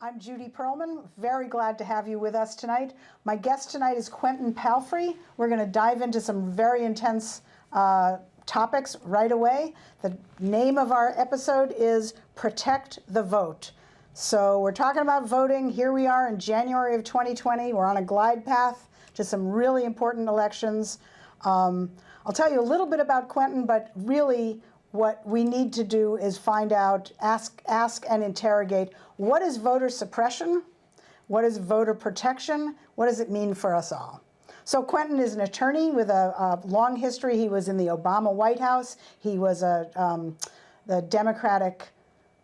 I'm Judy Perlman. Very glad to have you with us tonight. My guest tonight is Quentin Palfrey. We're going to dive into some very intense topics right away. The name of our episode is Protect the Vote. So we're talking about voting. Here we are in January of 2020. We're on a glide path to some really important elections. I'll tell you a little bit about Quentin, but really what we need to do is find out, ask and interrogate, what is voter suppression? What is voter protection? What does it mean for us all? So Quentin is an attorney with a long history. He was in the Obama White House. He was the Democratic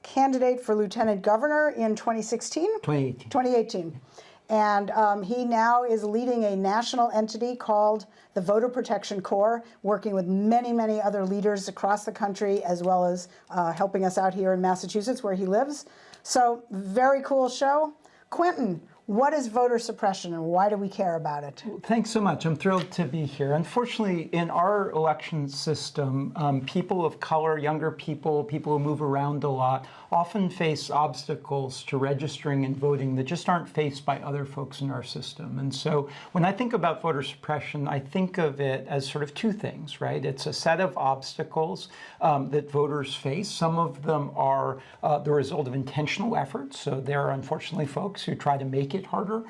candidate for lieutenant governor in 2016? 2018. And he now is leading a national entity called the Voter Protection Corps, working with many, many other leaders across the country, as well as helping us out here in Massachusetts, where he lives. So very cool show. Quentin, what is voter suppression and why do we care about it? Thanks so much. I'm thrilled to be here. Unfortunately, in our election system, people of color, younger people, people who move around a lot, often face obstacles to registering and voting that just aren't faced by other folks in our system. And so when I think about voter suppression, I think of it as sort of two things, right? It's a set of obstacles that voters face. Some of them are the result of intentional efforts. So there are unfortunately folks who try to make it harder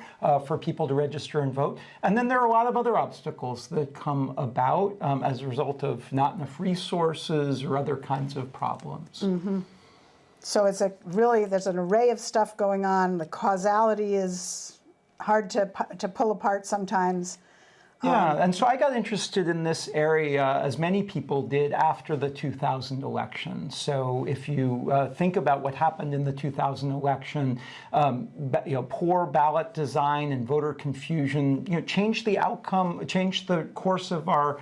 for people to register and vote. And then there are a lot of other obstacles that come about as a result of not enough resources or other kinds of problems. Mm-hmm. So it's there's an array of stuff going on. The causality is hard to pull apart sometimes. Yeah, and so I got interested in this area, as many people did, after the 2000 election. So if you think about what happened in the 2000 election, poor ballot design and voter confusion, changed the outcome, changed the course of our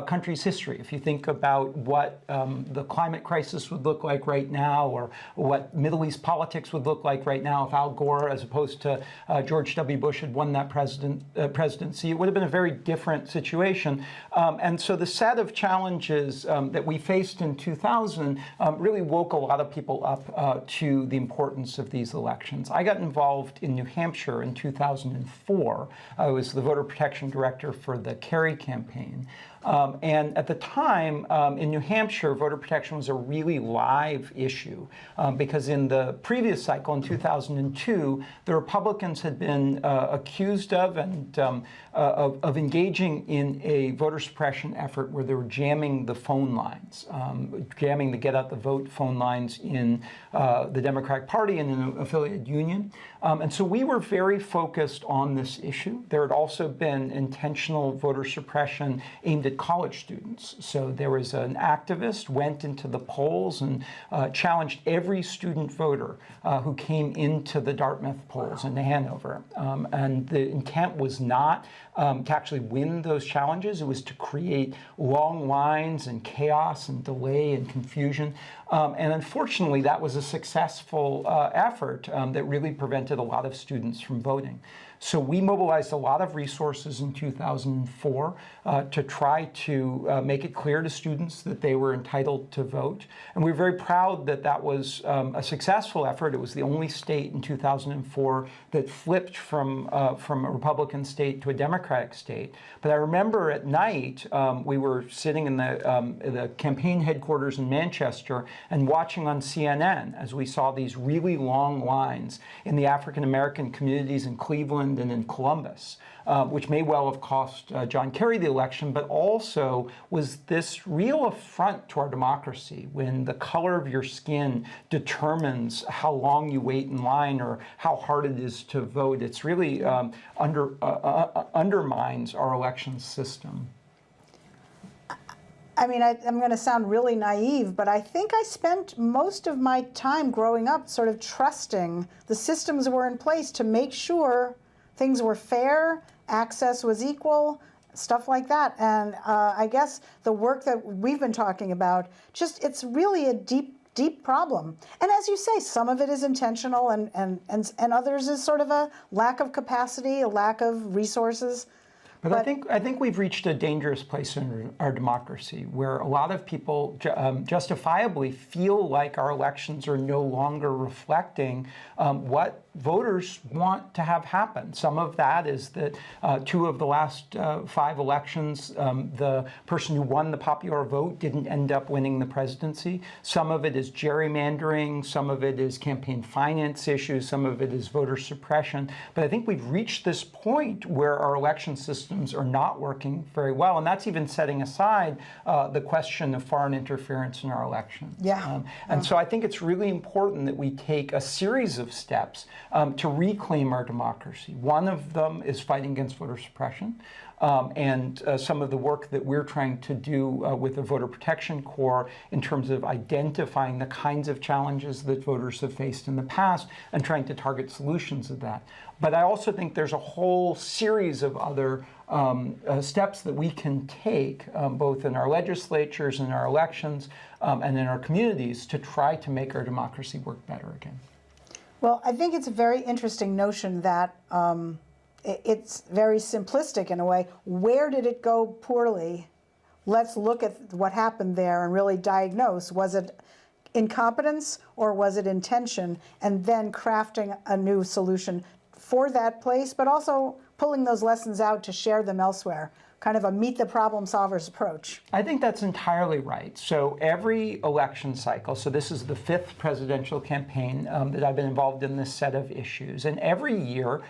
country's history. If you think about what the climate crisis would look like right now, or what Middle East politics would look like right now if Al Gore, as opposed to George W. Bush, had won that presidency, it would have been a very different situation. And so the set of challenges that we faced in 2000 really woke a lot of people up to the importance of these elections. I got involved in New Hampshire in 2004. I was the voter protection director for the Kerry campaign. And at the time, in New Hampshire, voter protection was a really live issue because in the previous cycle, in 2002, the Republicans had been accused of engaging in a voter suppression effort where they were jamming the phone lines, jamming the Get Out the Vote phone lines in the Democratic Party and in an affiliated union. And so we were very focused on this issue. There had also been intentional voter suppression aimed at college students. So there was an activist went into the polls and challenged every student voter who came into the Dartmouth polls in Hanover. And the intent was not to actually win those challenges. It was to create long lines and chaos and delay and confusion. And unfortunately, that was a successful effort that really prevented a lot of students from voting. So we mobilized a lot of resources in 2004 to try to make it clear to students that they were entitled to vote. And we were very proud that that was a successful effort. It was the only state in 2004 that flipped from a Republican state to a Democratic state. But I remember at night, we were sitting in the campaign headquarters in Manchester and watching on CNN as we saw these really long lines in the African-American communities in Cleveland and in Columbus, which may well have cost John Kerry the election, but also was this real affront to our democracy when the color of your skin determines how long you wait in line or how hard it is to vote. It's really undermines our election system. I mean, I'm going to sound really naive, but I think I spent most of my time growing up sort of trusting the systems were in place to make sure things were fair, access was equal, stuff like that. And I guess the work that we've been talking about, it's really a deep problem. And as you say, some of it is intentional and others is sort of a lack of capacity, a lack of resources. But I think we've reached a dangerous place in our democracy where a lot of people justifiably feel like our elections are no longer reflecting what voters want to have happen. Some of that is that 2 of the last 5 elections, the person who won the popular vote didn't end up winning the presidency. Some of it is gerrymandering, some of it is campaign finance issues, some of it is voter suppression. But I think we've reached this point where our election systems are not working very well, and that's even setting aside the question of foreign interference in our elections. Yeah. And so I think it's really important that we take a series of steps to reclaim our democracy. One of them is fighting against voter suppression. And some of the work that we're trying to do with the Voter Protection Corps in terms of identifying the kinds of challenges that voters have faced in the past and trying to target solutions of that. But I also think there's a whole series of other steps that we can take, both in our legislatures, in our elections, and in our communities to try to make our democracy work better again. Well, I think it's a very interesting notion that it's very simplistic in a way. Where did it go poorly? Let's look at what happened there and really diagnose. Was it incompetence or was it intention? And then crafting a new solution for that place, but also pulling those lessons out to share them elsewhere. Kind of a meet the problem solvers approach. I think that's entirely right. So every election cycle, so this is the 5th presidential campaign that I've been involved in this set of issues, and every year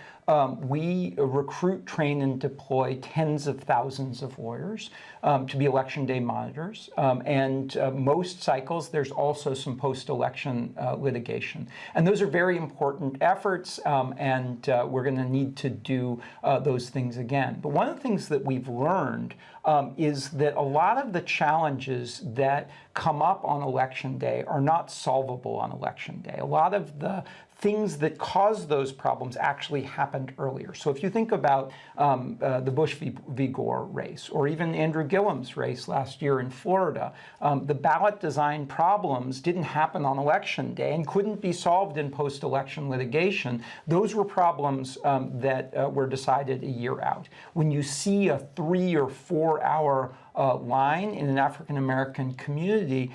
we recruit, train, and deploy tens of thousands of lawyers to be election day monitors. And most cycles, there's also some post-election litigation. And those are very important efforts, and we're going to need to do those things again. But one of the things that we've learned is that a lot of the challenges that come up on election day are not solvable on election day. A lot of the things that cause those problems actually happened earlier. So if you think about the Bush v. Gore race, or even Andrew Gillum's race last year in Florida, the ballot design problems didn't happen on election day and couldn't be solved in post-election litigation. Those were problems that were decided a year out. When you see a 3 or 4 hour line in an African-American community,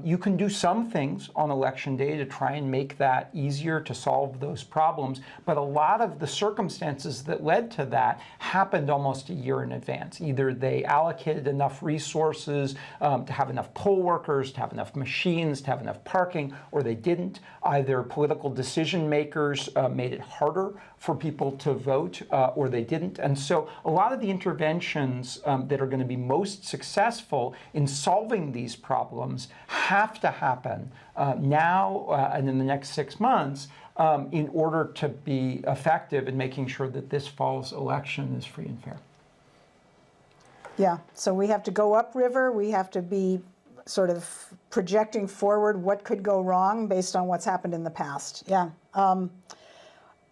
you can do some things on election day to try and make that easier to solve those problems. But a lot of the circumstances that led to that happened almost a year in advance. Either they allocated enough resources to have enough poll workers, to have enough machines, to have enough parking, or they didn't. Either political decision makers made it harder for people to vote, or they didn't. And so a lot of the interventions that are going to be most successful in solving these problems have to happen now and in the next 6 months in order to be effective in making sure that this fall's election is free and fair. Yeah, so we have to go upriver. We have to be sort of projecting forward what could go wrong based on what's happened in the past. Yeah.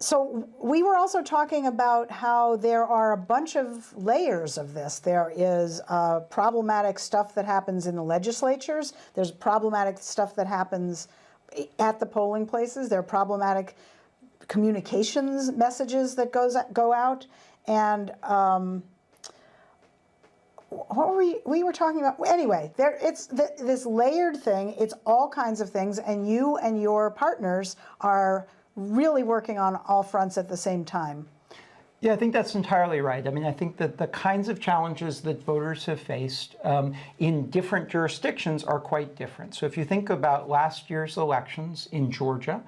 So we were also talking about how there are a bunch of layers of this. There is problematic stuff that happens in the legislatures. There's problematic stuff that happens at the polling places. There are problematic communications messages that go out. And what were we were talking about? Anyway, it's this layered thing. It's all kinds of things. And you and your partners are really working on all fronts at the same time. Yeah, I think that's entirely right. I mean, I think that the kinds of challenges that voters have faced in different jurisdictions are quite different. So if you think about last year's elections in Georgia,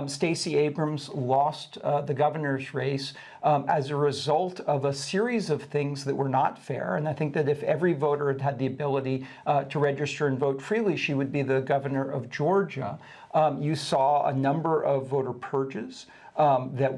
Stacey Abrams lost the governor's race as a result of a series of things that were not fair. And I think that if every voter had had the ability to register and vote freely, she would be the governor of Georgia. You saw a number of voter purges that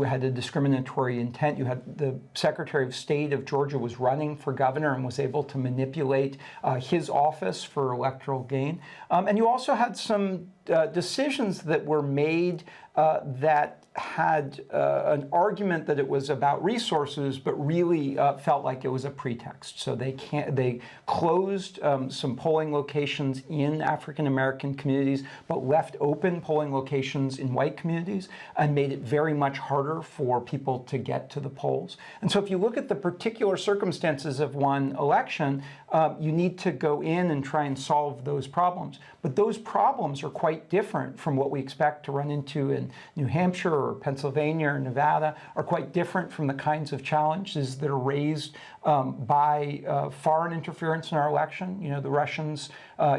had a discriminatory intent. You had the Secretary of State of Georgia was running for governor and was able to manipulate his office for electoral gain. And you also had some decisions that were made that had an argument that it was about resources, but really felt like it was a pretext. So they closed some polling locations in African American communities, but left open polling locations in white communities and made it very much harder for people to get to the polls. And so if you look at the particular circumstances of one election, you need to go in and try and solve those problems. But those problems are quite quite different from what we expect to run into in New Hampshire or Pennsylvania or Nevada, are quite different from the kinds of challenges that are raised by foreign interference in our election. You know, the Russians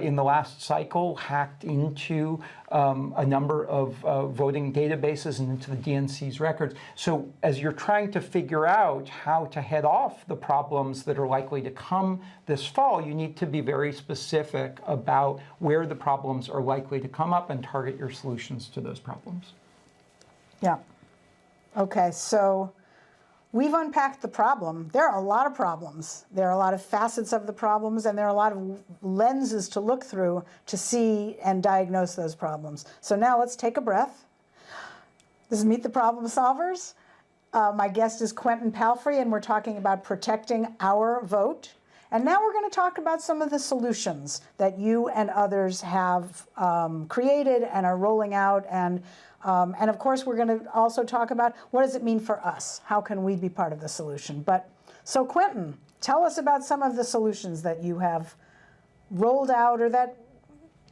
in the last cycle hacked into a number of voting databases and into the DNC's records. So as you're trying to figure out how to head off the problems that are likely to come this fall, you need to be very specific about where the problems are likely to come up and target your solutions to those problems. Yeah. Okay, so we've unpacked the problem. There are a lot of problems. There are a lot of facets of the problems, and there are a lot of lenses to look through to see and diagnose those problems. So now let's take a breath. This is Meet the Problem Solvers. My guest is Quentin Palfrey, and we're talking about protecting our vote. And now we're going to talk about some of the solutions that you and others have created and are rolling out. And of course, we're going to also talk about what does it mean for us? How can we be part of the solution? So Quentin, tell us about some of the solutions that you have rolled out or that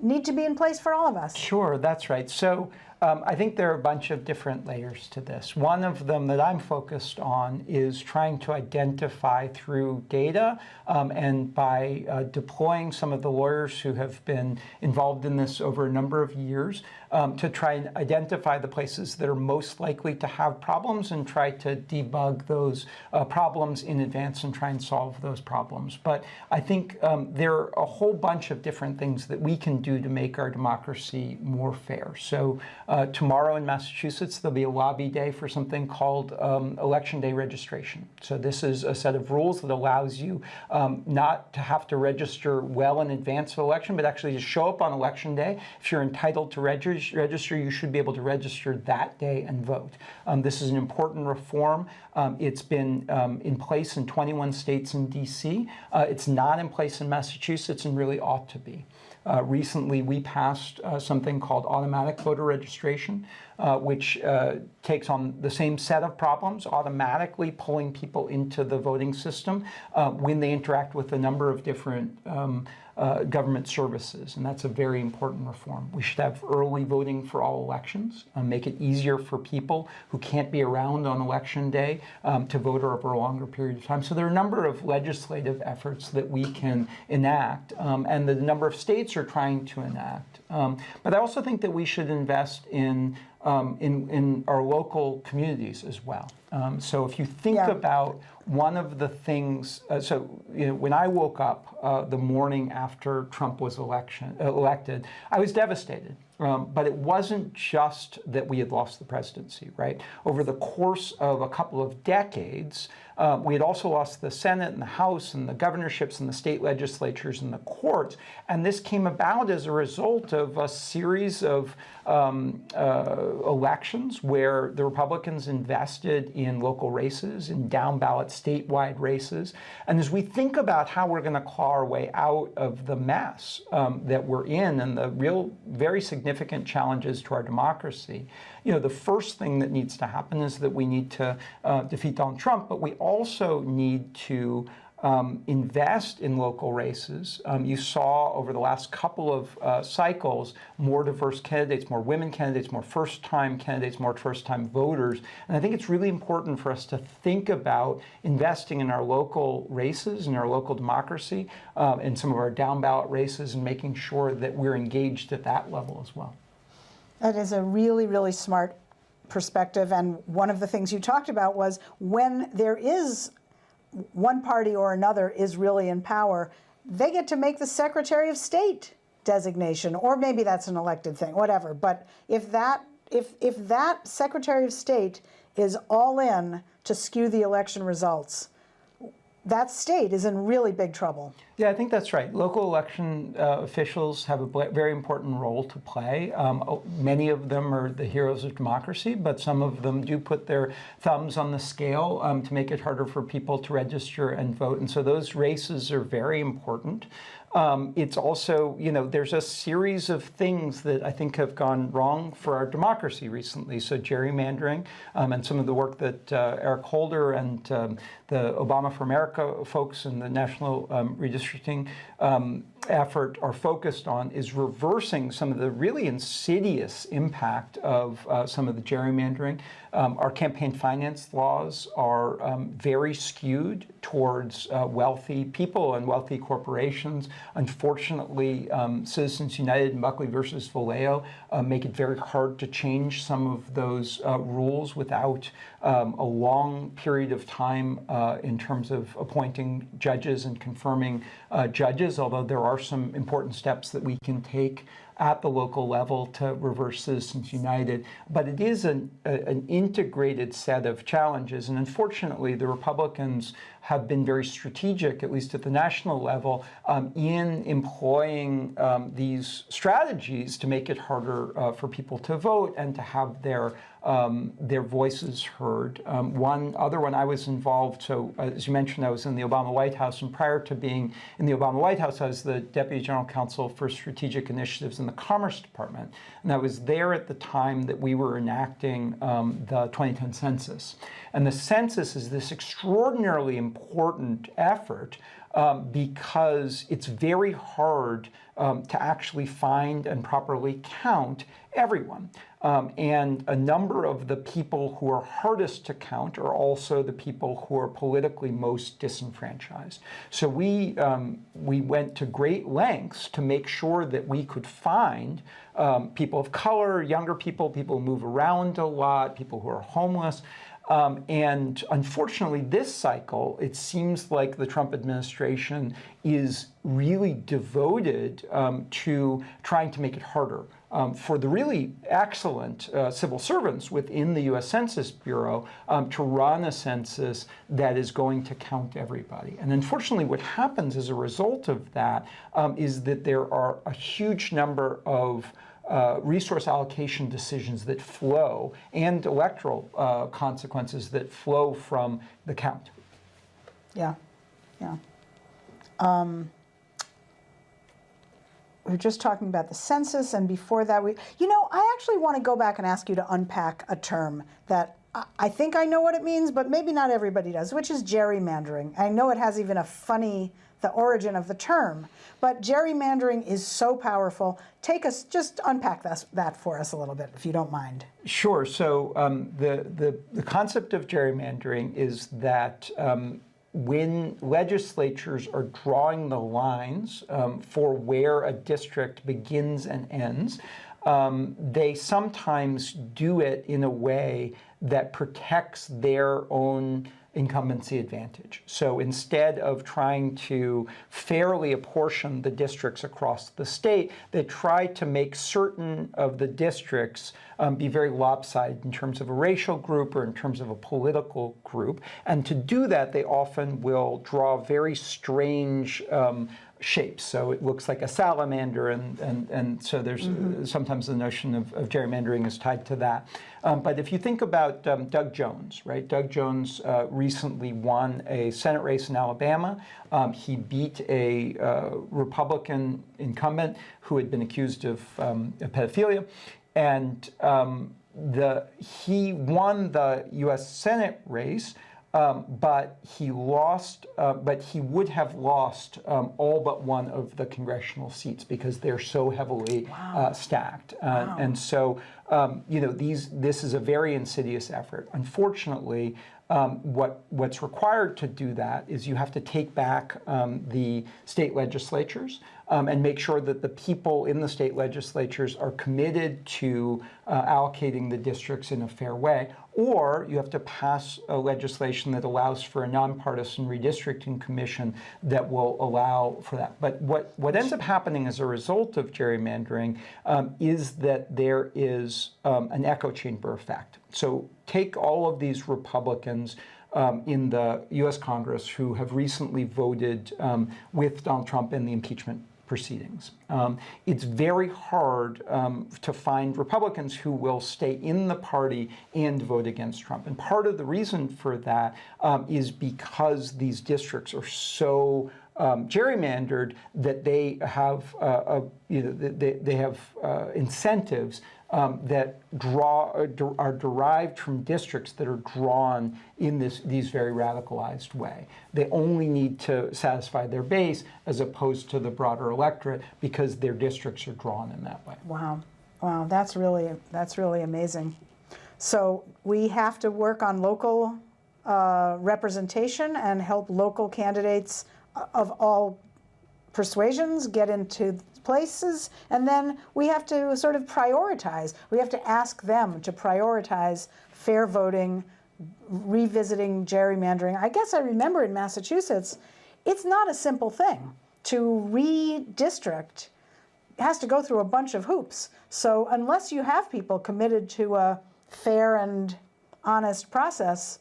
need to be in place for all of us. Sure, that's right. So I think there are a bunch of different layers to this. One of them that I'm focused on is trying to identify through data and by deploying some of the lawyers who have been involved in this over a number of years to try and identify the places that are most likely to have problems and try to debug those problems in advance and try and solve those problems. But I think there are a whole bunch of different things that we can do to make our democracy more fair. So tomorrow in Massachusetts, there'll be a lobby day for something called Election Day registration. So this is a set of rules that allows you not to have to register well in advance of election, but actually to show up on Election Day. If you're entitled to register, you should be able to register that day and vote. This is an important reform. It's been in place in 21 states and DC. It's not in place in Massachusetts and really ought to be. Recently, we passed something called automatic voter registration, which takes on the same set of problems, automatically pulling people into the voting system when they interact with a number of different government services, and that's a very important reform. We should have early voting for all elections, make it easier for people who can't be around on election day to vote over a longer period of time. So there are a number of legislative efforts that we can enact, and the number of states are trying to enact. But I also think that we should invest in our local communities as well. So if you think about one of the things, when I woke up the morning after Trump was elected, I was devastated. But it wasn't just that we had lost the presidency, right? Over the course of a couple of decades, we had also lost the Senate and the House and the governorships and the state legislatures and the courts. And this came about as a result of a series of elections where the Republicans invested in local races, in down-ballot statewide races. And as we think about how we're going to claw our way out of the mess that we're in and the real, very significant challenges to our democracy, the first thing that needs to happen is that we need to defeat Donald Trump, but we also need to invest in local races. You saw over the last couple of cycles more diverse candidates, more women candidates, more first-time candidates, more first-time voters. And I think it's really important for us to think about investing in our local races, in our local democracy, in some of our down-ballot races, and making sure that we're engaged at that level as well. That is a really, really smart perspective. And one of the things you talked about was when there is one party or another is really in power, they get to make the Secretary of State designation, or maybe that's an elected thing, whatever. But if that Secretary of State is all in to skew the election results, that state is in really big trouble. Yeah, I think that's right. Local election officials have a very important role to play. Many of them are the heroes of democracy, but some of them do put their thumbs on the scale to make it harder for people to register and vote. And so those races are very important. It's also, there's a series of things that I think have gone wrong for our democracy recently. So gerrymandering and some of the work that Eric Holder and the Obama for America folks and the National Redistricting effort are focused on is reversing some of the really insidious impact of some of the gerrymandering. Our campaign finance laws are very skewed towards wealthy people and wealthy corporations. Unfortunately, Citizens United and Buckley versus Valeo make it very hard to change some of those rules without a long period of time in terms of appointing judges and confirming judges, although there are some important steps that we can take at the local level to reverse Citizens United. But it is an integrated set of challenges. And unfortunately, the Republicans have been very strategic, at least at the national level, in employing these strategies to make it harder for people to vote and to have their voices heard. One other one, I was involved, so as you mentioned, I was in the Obama White House, and prior to being in the Obama White House, I was the Deputy General Counsel for Strategic Initiatives in the Commerce Department. And I was there at the time that we were enacting the 2010 census. And the census is this extraordinarily important effort because it's very hard to actually find and properly count everyone. And a number of the people who are hardest to count are also the people who are politically most disenfranchised. So we went to great lengths to make sure that we could find people of color, younger people, people who move around a lot, people who are homeless. And unfortunately, this cycle, it seems like the Trump administration is really devoted to trying to make it harder for the really excellent civil servants within the U.S. Census Bureau to run a census that is going to count everybody. And unfortunately, what happens as a result of that is that there are a huge number of resource allocation decisions that flow and electoral consequences that flow from the count. Yeah, yeah. We were just talking about the census, and before that, I actually want to go back and ask you to unpack a term that I think I know what it means, but maybe not everybody does, which is gerrymandering. I know it has even the origin of the term, but gerrymandering is so powerful. Just unpack that for us a little bit, if you don't mind. Sure. So the concept of gerrymandering is that when legislatures are drawing the lines for where a district begins and ends, they sometimes do it in a way that protects their own incumbency advantage. So instead of trying to fairly apportion the districts across the state, they try to make certain of the districts be very lopsided in terms of a racial group or in terms of a political group. And to do that, they often will draw very strange shapes. So it looks like a salamander, and so there's sometimes the notion of gerrymandering is tied to that. But if you think about Doug Jones, right? Doug Jones recently won a Senate race in Alabama. He beat a Republican incumbent who had been accused of pedophilia. And he won the U.S. Senate race, but he lost. But he would have lost all but one of the congressional seats because they're so heavily stacked. And so, this is a very insidious effort. Unfortunately, what's required to do that is you have to take back the state legislatures and make sure that the people in the state legislatures are committed to allocating the districts in a fair way, or you have to pass a legislation that allows for a nonpartisan redistricting commission that will allow for that. But what ends up happening as a result of gerrymandering is that there is an echo chamber effect. So take all of these Republicans in the U.S. Congress who have recently voted with Donald Trump in the impeachment proceedings. It's very hard to find Republicans who will stay in the party and vote against Trump. And part of the reason for that is because these districts are so gerrymandered that they have they have incentives that are derived from districts that are drawn in these very radicalized way. They only need to satisfy their base as opposed to the broader electorate because their districts are drawn in that way. Wow, wow, that's really amazing. So we have to work on local representation and help local candidates of all persuasions get into places, and then we have to sort of prioritize. We have to ask them to prioritize fair voting, revisiting gerrymandering. I guess I remember in Massachusetts, it's not a simple thing. To redistrict has to go through a bunch of hoops. So unless you have people committed to a fair and honest process,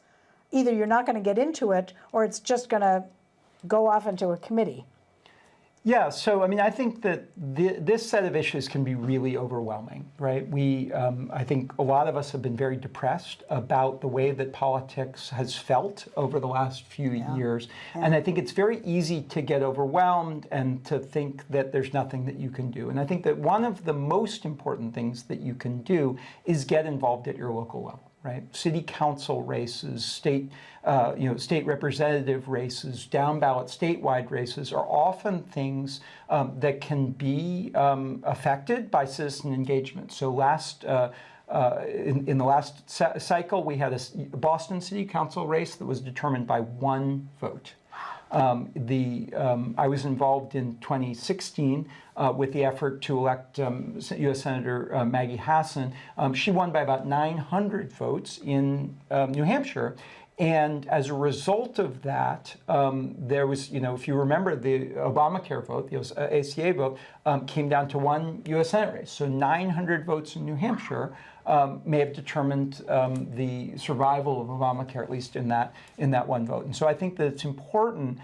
either you're not going to get into it or it's just going to go off into a committee. Yeah, so I mean, I think that this set of issues can be really overwhelming, right? I think a lot of us have been very depressed about the way that politics has felt over the last few years. Yeah. And I think it's very easy to get overwhelmed and to think that there's nothing that you can do. And I think that one of the most important things that you can do is get involved at your local level. Right, city council races, state representative races, down ballot statewide races are often things that can be affected by citizen engagement. So in the last cycle, we had a Boston City Council race that was determined by one vote. I was involved in 2016 with the effort to elect U.S. Senator Maggie Hassan. She won by about 900 votes in New Hampshire. And as a result of that, there was, if you remember, the Obamacare vote, the ACA vote, came down to one U.S. Senate race. So 900 votes in New Hampshire may have determined the survival of Obamacare, at least in that one vote. And so I think that it's important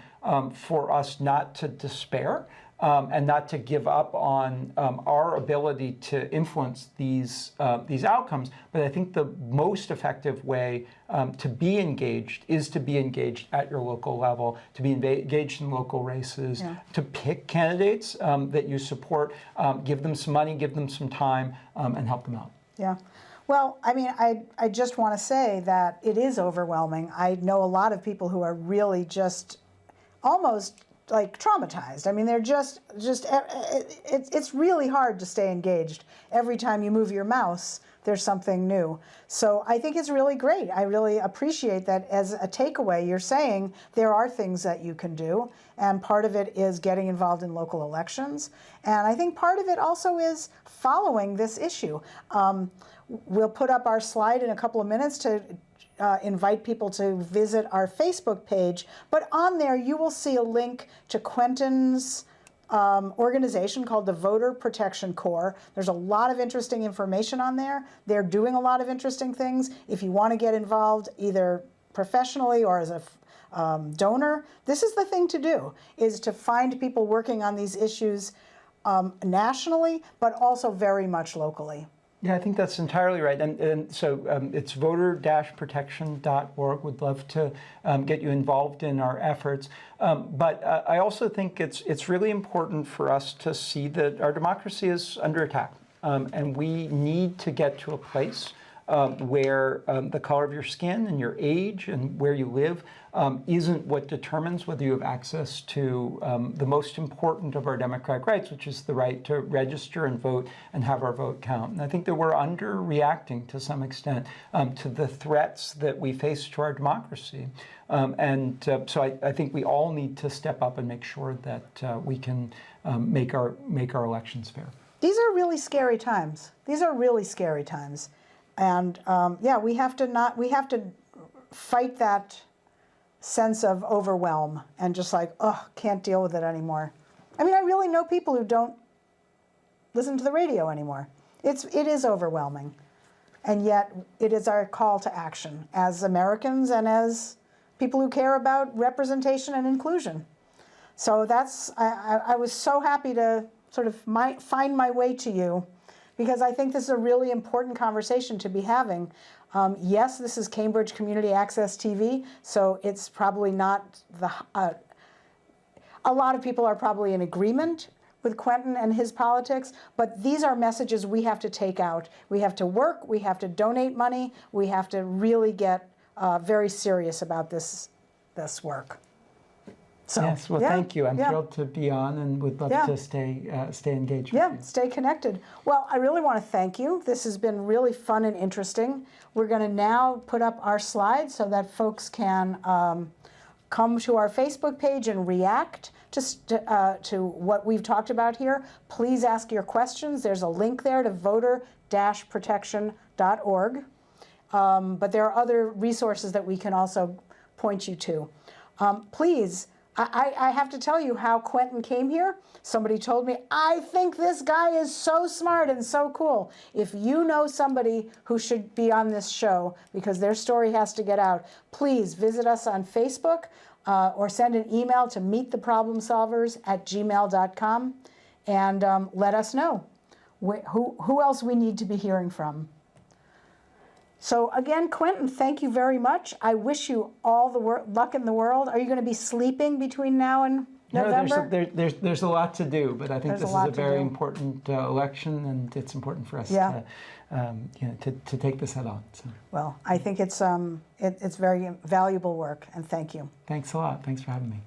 for us not to despair and not to give up on our ability to influence these outcomes. But I think the most effective way to be engaged is to be engaged at your local level, to be engaged in local races, to pick candidates that you support, give them some money, give them some time, and help them out. Yeah. Well, I mean, I just want to say that it is overwhelming. I know a lot of people who are really just almost like traumatized. I mean, they're it's really hard to stay engaged. Every time you move your mouse, there's something new. So I think it's really great. I really appreciate that as a takeaway, you're saying there are things that you can do, and part of it is getting involved in local elections. And I think part of it also is following this issue. We'll put up our slide in a couple of minutes to invite people to visit our Facebook page, but on there you will see a link to Quentin's organization called the Voter Protection Corps. There's a lot of interesting information on there. They're doing a lot of interesting things. If you want to get involved either professionally or as a donor, this is the thing to do, is to find people working on these issues nationally, but also very much locally. Yeah, I think that's entirely right. And so it's voter-protection.org. Would love to get you involved in our efforts. But I also think it's really important for us to see that our democracy is under attack. And we need to get to a place where the color of your skin and your age and where you live isn't what determines whether you have access to the most important of our democratic rights, which is the right to register and vote and have our vote count. And I think that we're underreacting to some extent to the threats that we face to our democracy. So I think we all need to step up and make sure that we can make our elections fair. These are really scary times. These are really scary times. And we have to fight that sense of overwhelm and just like, oh, can't deal with it anymore. I mean, I really know people who don't listen to the radio anymore. It is overwhelming. And yet it is our call to action as Americans and as people who care about representation and inclusion. So I was so happy to sort of find my way to you, because I think this is a really important conversation to be having. Yes, this is Cambridge Community Access TV, so it's probably not a lot of people are probably in agreement with Quentin and his politics, but these are messages we have to take out. We have to work, we have to donate money, we have to really get very serious about this work. So, Yes, well, yeah, thank you. I'm yeah. thrilled to be on and would love Yeah. to stay engaged with Yeah, you. stay connected. Well, I really want to thank you. This has been really fun and interesting. We're going to now put up our slides so that folks can come to our Facebook page and react to what we've talked about here. Please ask your questions. There's a link there to voter-protection.org. But there are other resources that we can also point you to. Please, I have to tell you how Quentin came here. Somebody told me, I think this guy is so smart and so cool. If you know somebody who should be on this show because their story has to get out, please visit us on Facebook or send an email to meettheproblemsolvers@gmail.com and let us know who else we need to be hearing from. So again, Quentin, thank you very much. I wish you all the luck in the world. Are you going to be sleeping between now and November? No, there's a lot to do, but I think There's a this is lot a to very do. important election, and it's important for us Yeah. to take this head on. So Well, I think it's very valuable work, and thank you. thanks a lot. Thanks for having me.